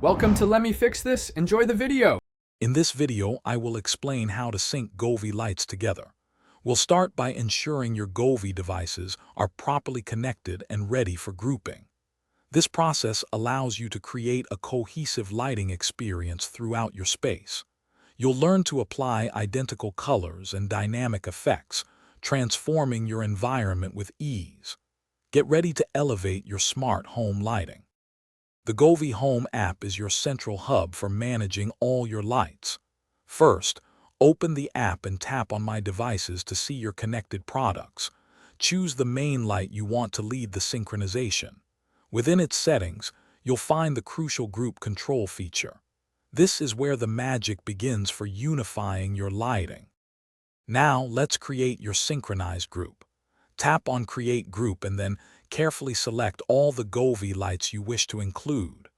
Welcome to Let Me Fix This. Enjoy the video. In this video, I will explain how to sync Govee lights together. We'll start by ensuring your Govee devices are properly connected and ready for grouping. This process allows you to create a cohesive lighting experience throughout your space. You'll learn to apply identical colors and dynamic effects, transforming your environment with ease. Get ready to elevate your smart home lighting. The Govee Home app is your central hub for managing all your lights. First, open the app and tap on My Devices to see your connected products. Choose the main light you want to lead the synchronization. Within its settings, you'll find the crucial Group Control feature. This is where the magic begins for unifying your lighting. Now, let's create your synchronized group. Tap on Create Group and then carefully select all the Govee lights you wish to include.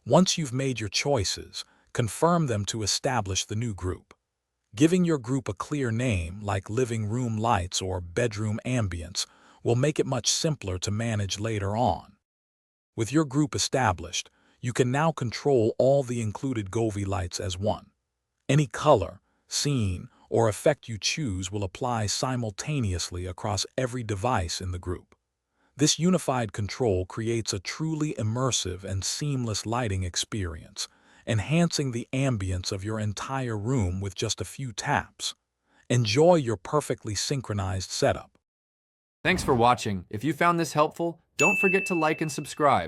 Once you've made your choices, confirm them to establish the new group. Giving your group a clear name, like Living Room Lights or Bedroom Ambience, will make it much simpler to manage later on. With your group established, you can now control all the included Govee lights as one. Any color, scene, or effect you choose will apply simultaneously across every device in the group. This unified control creates a truly immersive and seamless lighting experience, enhancing the ambience of your entire room with just a few taps. Enjoy your perfectly synchronized setup. Thanks for watching. If you found this helpful, don't forget to like and subscribe.